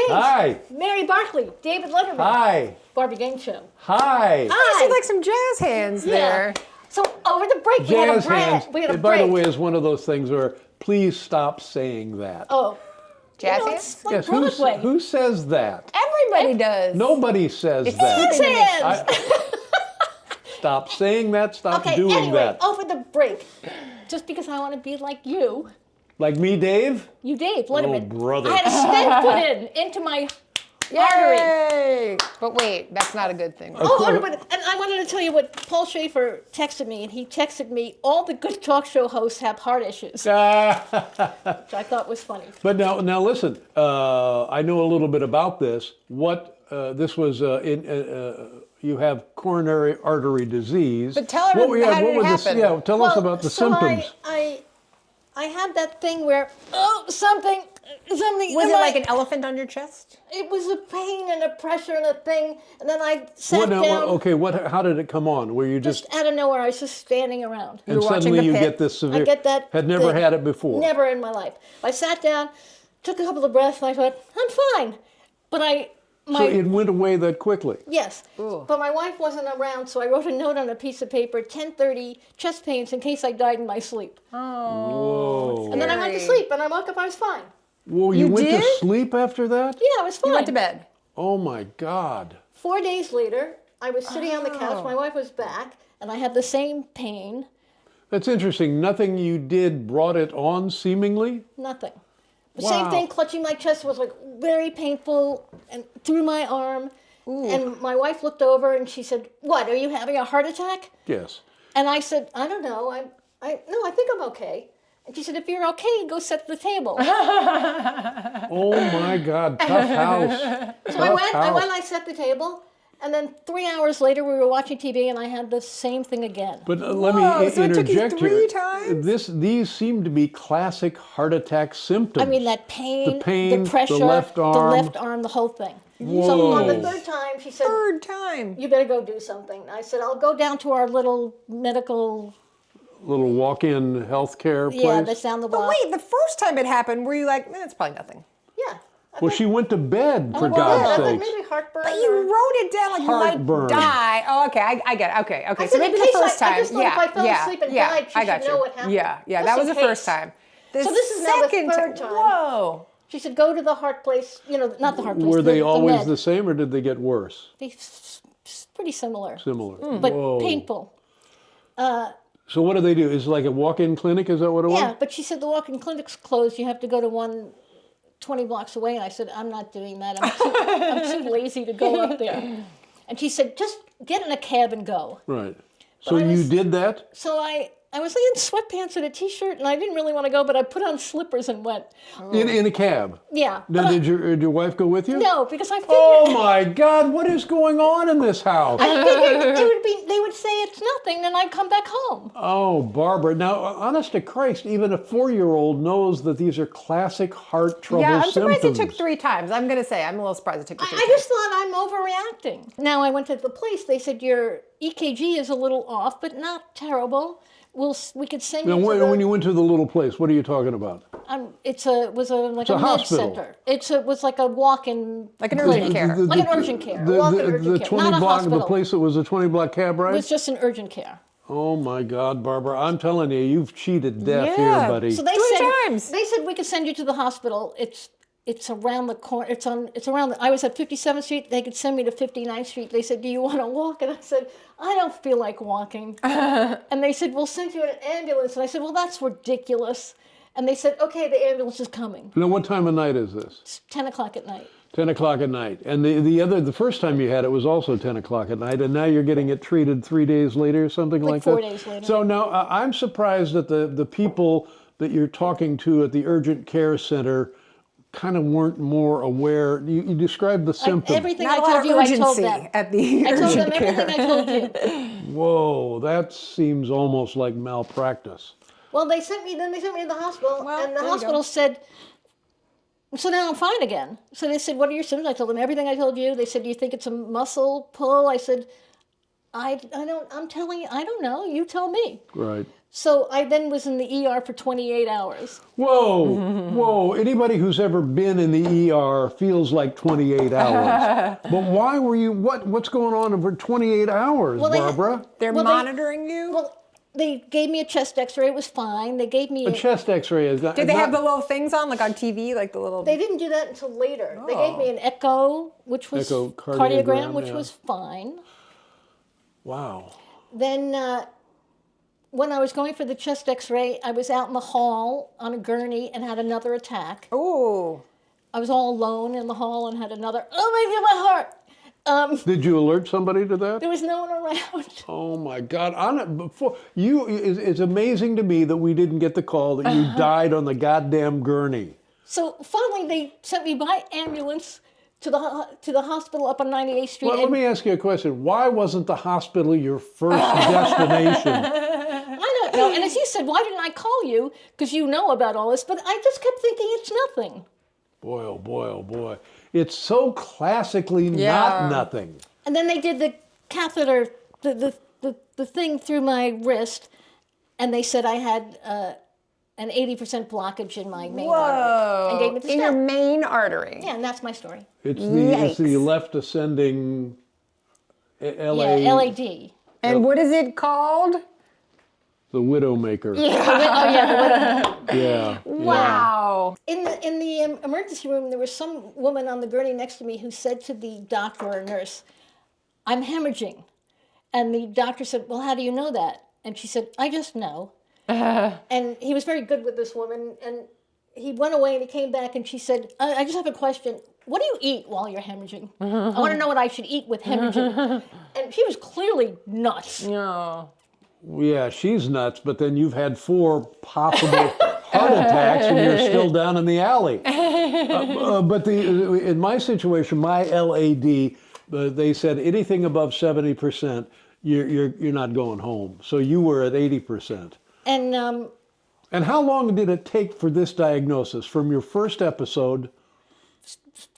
Hi. Mary Barkley, David Letterman. Hi. Barbie Game Show. Hi. I see like some jazz hands there. So over the break, we had a Jazz hands. break. We had a By the break. way, is one of those things where please stop saying that. Oh, Jazz you know, hands? it's like Yes, Broadway. who says that? Everybody does. Nobody says that. Jazz hands. Stop saying that. Stop Okay, doing anyway, that. over the break, just because I want to be like you, Dave? you Dave Letterman. Oh, brother. I had a stent put into my artery. Yay! But wait, that's not a good thing. Oh, and I wanted to tell you what Paul Schaefer texted me, and he texted me, all the good talk show hosts have heart issues, which I thought was funny. But now listen, I know a little bit about this. This was you have coronary artery disease. But tell everyone, how did it happen? Tell us about the symptoms. I had that thing where, something. Was it like an elephant on your chest? It was a pain and a pressure and a thing, and then I sat down. How did it come on? Were you just out of nowhere? I was just standing around. and suddenly you get this severe? I get that. Had never had it before. Never in my life. I sat down, took a couple of breaths, and I thought, I'm fine. But So it went away that quickly. Yes. Ooh. But my wife wasn't around, so I wrote a note on a piece of paper, 10:30, chest pains in case I died in my sleep. Oh. And then I went to sleep, and I woke up, I was fine. Whoa, you went did? to sleep after that? Yeah, I was fine. You went to bed. Oh my God. 4 days later, I was sitting on the couch, my wife was back, and I had the same pain. That's interesting. Nothing you did brought it on, seemingly? Nothing. The Wow. same thing, clutching my chest was like very painful and through my arm. Ooh. And my wife looked over and she said, "What, are you having a heart attack?" Yes. And I said, "I don't know. No, I think I'm okay." And she said, "If you're okay, go set the table." Oh my God, tough house. So I went, I set the table, and then 3 hours later we were watching TV and I had the same thing again. But let me so it took you interject 3 here. times? These seem to be classic heart attack symptoms. I mean, that pain, the pressure, left arm. the whole thing. Whoa. So on the third time, she said, Third time. "You better go do something." I said, "I'll go down to our little medical, Little walk-in healthcare place. yeah, that's down the But block." wait, the first time it happened, were you like, it's probably nothing? Yeah. Well, she went to bed, for I God's thought sakes. maybe heartburn. But you wrote it down like Heartburn. you might die. Oh, okay, I get it. Okay. I So said, maybe in the case first time. I just thought if I fell asleep and died, she I got should know what happened. Yeah, Just that was in the first case. time. So this is now the second third time. Whoa. She said, "Go to the heart place." Not the heart place. Were they always med. the same, or did they get worse? Pretty similar, Similar. but Whoa. painful. So what do they do? Is it like a walk-in clinic? Is that what it was? Yeah, but she said the walk-in clinic's closed. You have to go to one 20 blocks away. And I said, "I'm not doing that. I'm too lazy to go up there." And she said, "Just get in a cab and go." Right. So I you was- did that? So I was in sweatpants and a t-shirt, and I didn't really want to go, but I put on slippers and went. In a cab? Yeah. Now, but did your wife go with you? No, because I figured. Oh my God! What is going on in this house? I figured they would say it's nothing, then I'd come back home. Oh, Barbara. Now, honest to Christ, even a 4-year-old knows that these are classic heart trouble Yeah, I'm surprised symptoms. it took 3 times. I'm going to say, I'm a little surprised it took you 3 I times. just thought I'm overreacting. Now I went to the place. They said your EKG is a little off, but not terrible. We could send Now, you to when you went to the little place, what are you talking about? It's a med hospital. center. It was like a walk-in, Like an urgent care. like an urgent care. A walk-in urgent care, 20 not a block, hospital. the place that was a 20-block cab It ride? was just an urgent care. Oh my God, Barbara! I'm telling you, you've cheated death Yeah. here, buddy. So they 3 said times. they said we could send you to the hospital. It's around the corner. It's around. I was at 57th Street. They could send me to 59th Street. They said, "Do you want to walk?" And I said, "I don't feel like walking." And they said, "We'll send you in an ambulance." And I said, "Well, that's ridiculous." And they said, "Okay, the ambulance is coming." Now, what time of night is this? It's 10 o'clock at night. 10 o'clock at night. And the first time you had it was also 10 o'clock at night, and now you're getting it treated 3 days later, something like that? 4 days later. So now I'm surprised that the people that you're talking to at the urgent care center kind of weren't more aware. You described the symptoms. Everything Not I a lot told of you, I told urgency them. at the I told them urgent care. everything I told you. Whoa, that seems almost like malpractice. Well, they sent me to the hospital, Well, and the there you hospital go. said, so now I'm fine again. So they said, "What are your symptoms?" I told them everything I told you. They said, "Do you think it's a muscle pull?" I said, I'm telling you, I don't know. You tell me. Right. So I then was in the ER for 28 hours. Whoa, whoa. Anybody who's ever been in the ER feels like 28 hours. But why were you, what's going on for 28 hours, Well, Barbara? They're Well, monitoring you? Well, they gave me a chest x-ray. It was fine. They gave me A chest x-ray is not... Did they have the little things on, like on TV, like the little... They didn't do that until later. They gave me an echo, which was Echocardiogram, which yeah. was fine. Wow. Then when I was going for the chest x-ray, I was out in the hall on a gurney and had another attack. Ooh. I was all alone in the hall and had another, my heart. Did you alert somebody to that? There was no one around. Oh my God! It's amazing to me that we didn't get the call that you died on the goddamn gurney. So finally, they sent me by ambulance to the hospital up on 98th Street. Well, let me ask you a question. Why wasn't the hospital your first destination? I don't know. And as you said, why didn't I call you? Because you know about all this. But I just kept thinking it's nothing. Boy, oh boy, oh boy! It's so classically Yeah. not nothing. And then they did the catheter, the thing through my wrist, and they said I had an 80% blockage in my main artery. And gave me the In your stent. main artery. Yeah, and that's my story. It's the Yikes. left ascending LA, Yeah, LAD. And what is it called? the Widowmaker. Oh yeah, the widow. Yeah. Wow. In the emergency room, there was some woman on the gurney next to me who said to the doctor or nurse, "I'm hemorrhaging," and the doctor said, "Well, how do you know that?" And she said, "I just know." And he was very good with this woman, and he went away and he came back and she said, I just have a question. What do you eat while you're hemorrhaging? I want to know what I should eat with hemorrhaging. And she was clearly nuts. No. Yeah, she's nuts, but then you've had 4 possible heart attacks and you're still down in the alley. But in my situation, my LAD, they said anything above 70%, you're not going home. So you were at 80%. And how long did it take for this diagnosis from your first episode?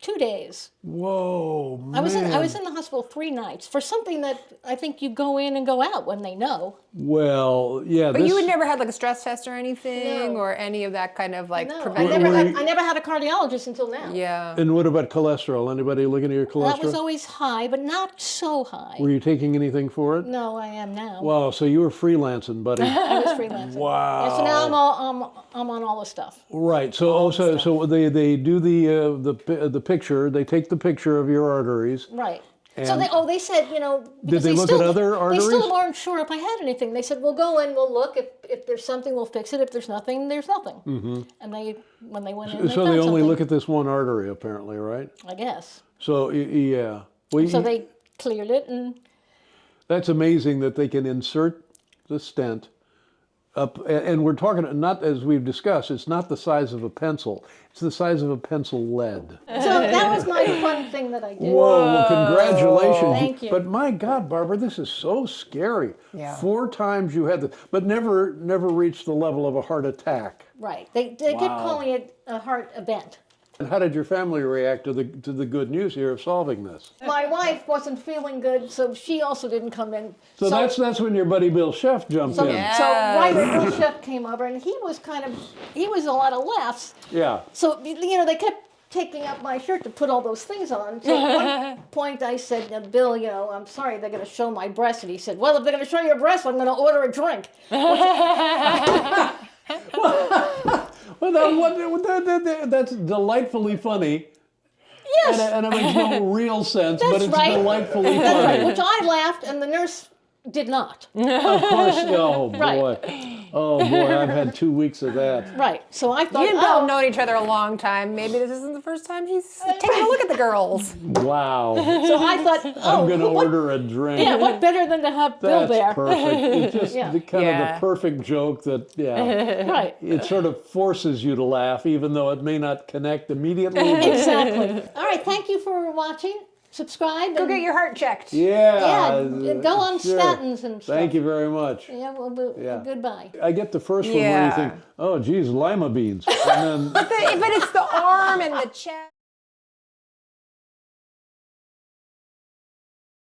2 days. Whoa, man. I was in the hospital 3 nights for something that I think you go in and go out when they know. Well, yeah. But you had never had like a stress test or anything, No. or any of that kind of like No, preventive. I never had a cardiologist until now. Yeah. And what about cholesterol? Anybody looking at your cholesterol? That was always high, but not so high. Were you taking anything for it? No, I am now. Wow, so you were freelancing, buddy. I was freelancing. Wow. Yeah, so now I'm on all the stuff. Right. So so they do the picture. They take the picture of your arteries. Right. And So they said, because they look at other They still arteries? weren't sure if I had anything. They said, we'll go in, we'll look. If there's something, we'll fix it. If there's nothing, there's nothing. Mm-hmm. And when they went in, they So found they only something, look at this one artery, apparently, right? I guess. So yeah. Well, So they cleared it, and that's amazing that they can insert the stent up, and we're talking not as we've discussed. It's not the size of a pencil. It's the size of a pencil lead. so that was my fun thing that I did. Whoa! Well, congratulations. Thank you. But my God, Barbara, this is so scary. Yeah. 4 times you had but never reached the level of a heart attack. Right. They kept calling it a heart event. And how did your family react to the good news here of solving this? My wife wasn't feeling good, so she also didn't come in. So that's when your buddy Bill Sheff jumped So, in. so writer Bill Sheff came over, and he was a lot of laughs. Yeah. So, they kept taking up my shirt to put all those things on. So at one point I said, Bill, I'm sorry, they're going to show my breasts. And he said, well, if they're going to show your breasts, I'm going to order a drink. Well, that's delightfully funny. Yes. And it makes no real sense, but That's it's right. delightfully That's right, funny. which I laughed, and the nurse did not. Of course, oh boy. Right. Oh boy, I've had 2 weeks of that. Right. So I thought, You and Bill have known each other a long time. Maybe this isn't the first time he's taking a look at the girls. Wow. so I thought, I'm going to order a drink. Yeah, what better than to have Bill That's there? perfect. It's just Yeah. the kind of the perfect joke that, Right. it sort of forces you to laugh, even though it may not connect immediately. Exactly. All right. Thank you for watching. Subscribe. Go and, get your heart checked. Yeah. go on sure. statins and stuff. Thank you very much. Yeah, well, goodbye. I get the first one where you Yeah. think, oh, geez, lima beans. And then But it's the arm and the chest.